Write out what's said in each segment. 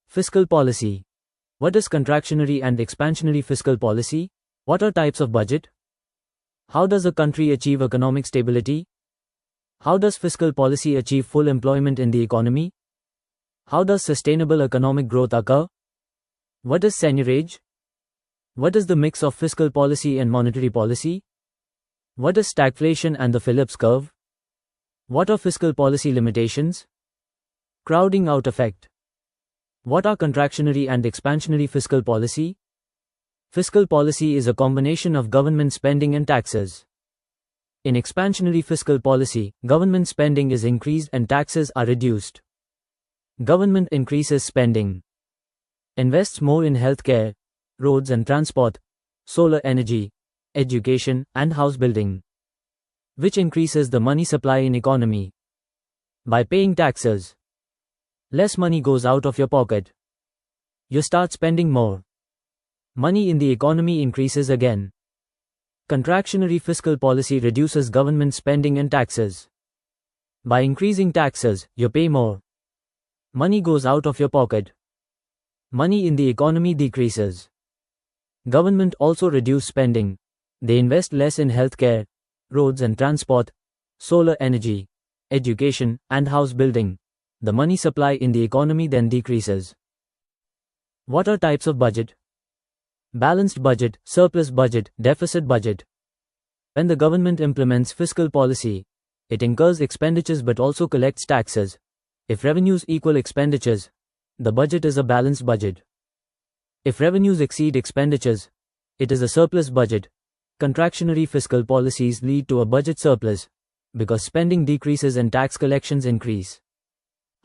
Fiscal policy. What is contractionary and expansionary fiscal policy? What are types of budget? How does a country achieve economic stability? How does fiscal policy achieve full employment in the economy? How does sustainable economic growth occur? What is seigniorage? What is the mix of fiscal policy and monetary policy? What is stagflation and the Phillips curve? What are fiscal policy limitations? Crowding out effect. What are contractionary and expansionary fiscal policy? Fiscal policy is a combination of government spending and taxes. In expansionary fiscal policy, government spending is increased and taxes are reduced. Government increases spending, invests more in healthcare, roads and transport, solar energy, education, and house building, which increases the money supply in economy. By paying taxes, less money goes out of your pocket. You start spending more. Money in the economy increases again. Contractionary fiscal policy reduces government spending and taxes. By increasing taxes, you pay more. Money goes out of your pocket. Money in the economy decreases. Government also reduce spending. They invest less in healthcare, roads and transport, solar energy, education, and house building. The money supply in the economy then decreases. What are types of budget? Balanced budget, surplus budget, deficit budget. When the government implements fiscal policy, it incurs expenditures but also collects taxes. If revenues equal expenditures, the budget is a balanced budget. If revenues exceed expenditures, it is a surplus budget. Contractionary fiscal policies lead to a budget surplus, because spending decreases and tax collections increase.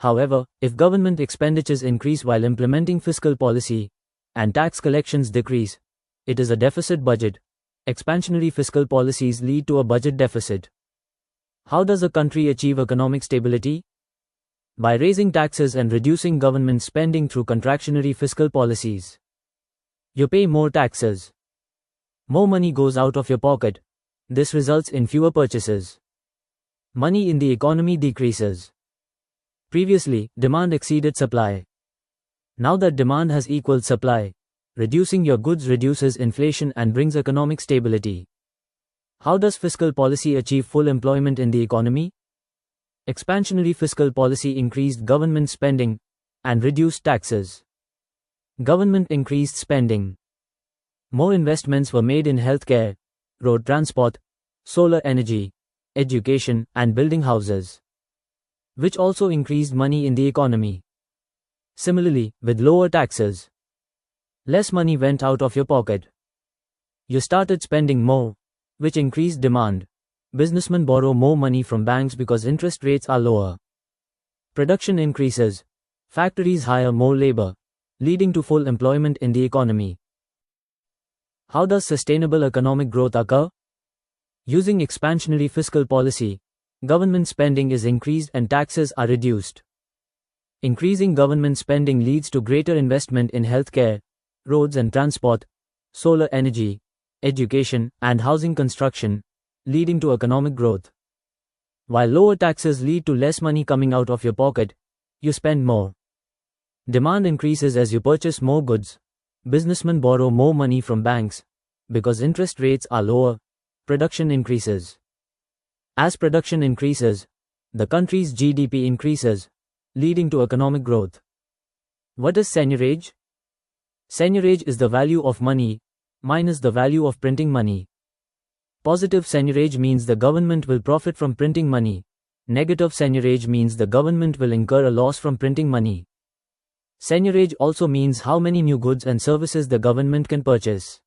However, if government expenditures increase while implementing fiscal policy, and tax collections decrease, it is a deficit budget. Expansionary fiscal policies lead to a budget deficit. How does a country achieve economic stability? By raising taxes and reducing government spending through contractionary fiscal policies. You pay more taxes. More money goes out of your pocket. This results in fewer purchases. Money in the economy decreases. Previously, demand exceeded supply. Now that demand has equaled supply, reducing your goods reduces inflation and brings economic stability. How does fiscal policy achieve full employment in the economy? Expansionary fiscal policy increased government spending and reduced taxes. Government increased spending. More investments were made in healthcare, road transport, solar energy, education, and building houses, which also increased money in the economy. Similarly, with lower taxes, less money went out of your pocket. You started spending more, which increased demand. Businessmen borrow more money from banks because interest rates are lower. Production increases. Factories hire more labor, leading to full employment in the economy. How does sustainable economic growth occur? Using expansionary fiscal policy, government spending is increased and taxes are reduced. Increasing government spending leads to greater investment in healthcare, roads and transport, solar energy, education, and housing construction, leading to economic growth. While lower taxes lead to less money coming out of your pocket, you spend more. Demand increases as you purchase more goods. Businessmen borrow more money from banks. Because interest rates are lower, production increases. As production increases, the country's GDP increases, leading to economic growth. What is seigniorage? Seigniorage is the value of money minus the value of printing money. Positive seigniorage means the government will profit from printing money. Negative seigniorage means the government will incur a loss from printing money. Seigniorage also means how many new goods and services the government can purchase.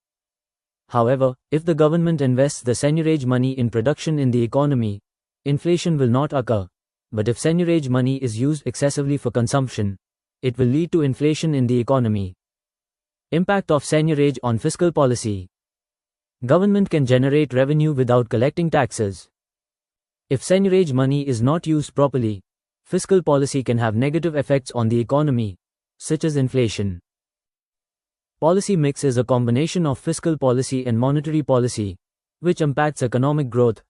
However, if the government invests the seigniorage money in production in the economy, inflation will not occur. But if seigniorage money is used excessively for consumption, it will lead to inflation in the economy. Impact of seigniorage on fiscal policy. Government can generate revenue without collecting taxes. If seigniorage money is not used properly, fiscal policy can have negative effects on the economy, such as inflation. Policy mix is a combination of fiscal policy and monetary policy, which impacts economic growth,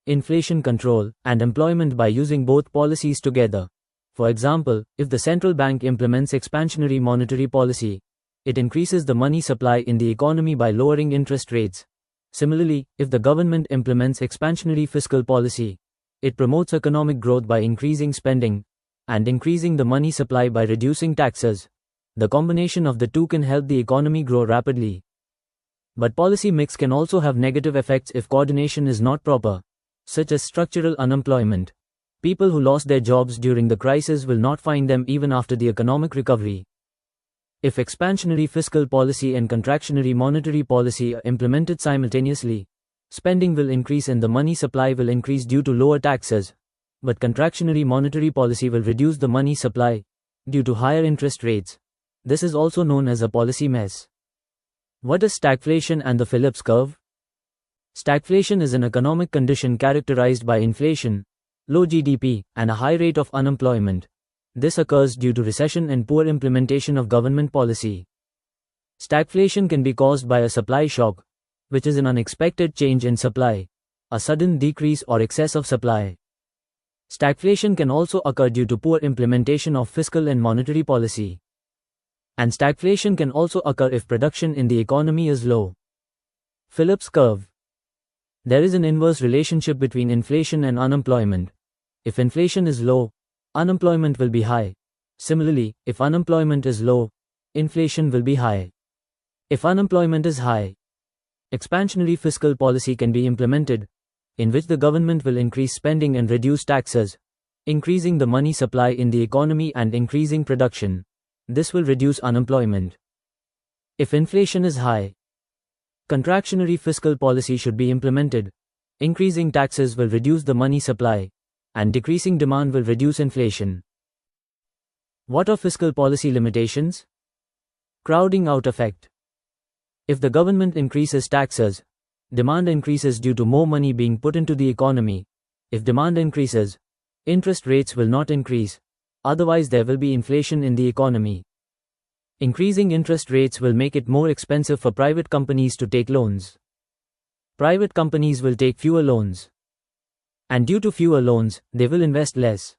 inflation control, and employment by using both policies together. For example, if the central bank implements expansionary monetary policy, it increases the money supply in the economy by lowering interest rates. Similarly, if the government implements expansionary fiscal policy, it promotes economic growth by increasing spending and increasing the money supply by reducing taxes. The combination of the two can help the economy grow rapidly. But policy mix can also have negative effects if coordination is not proper, such as structural unemployment. People who lost their jobs during the crisis will not find them even after the economic recovery. If expansionary fiscal policy and contractionary monetary policy are implemented simultaneously, spending will increase and the money supply will increase due to lower taxes. But contractionary monetary policy will reduce the money supply due to higher interest rates. This is also known as a policy mess. What is stagflation and the Phillips curve? Stagflation is an economic condition characterized by inflation, low GDP, and a high rate of unemployment. This occurs due to recession and poor implementation of government policy. Stagflation can be caused by a supply shock, which is an unexpected change in supply, a sudden decrease or excess of supply. Stagflation can also occur due to poor implementation of fiscal and monetary policy. And stagflation can also occur if production in the economy is low. Phillips curve. There is an inverse relationship between inflation and unemployment. If inflation is low, unemployment will be high. Similarly, if unemployment is low, inflation will be high. If unemployment is high, expansionary fiscal policy can be implemented, in which the government will increase spending and reduce taxes, increasing the money supply in the economy and increasing production. This will reduce unemployment. If inflation is high, contractionary fiscal policy should be implemented. Increasing taxes will reduce the money supply, and decreasing demand will reduce inflation. What are fiscal policy limitations? Crowding out effect. If the government increases taxes, demand increases due to more money being put into the economy. If demand increases, interest rates will not increase. Otherwise, there will be inflation in the economy. Increasing interest rates will make it more expensive for private companies to take loans. Private companies will take fewer loans. And due to fewer loans, they will invest less.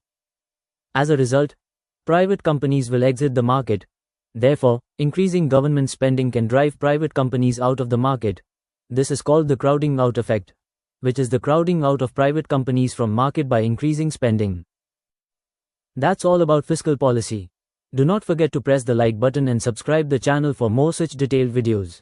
As a result, private companies will exit the market. Therefore, increasing government spending can drive private companies out of the market. This is called the crowding out effect, which is the crowding out of private companies from market by increasing spending. That's all about fiscal policy. Do not forget to press the like button and subscribe the channel for more such detailed videos.